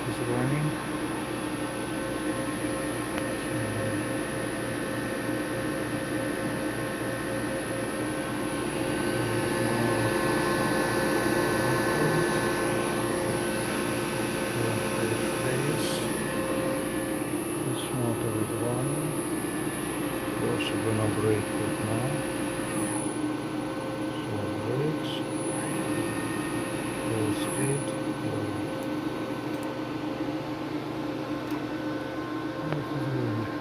is running. This motor is running. We're also gonna brake it now.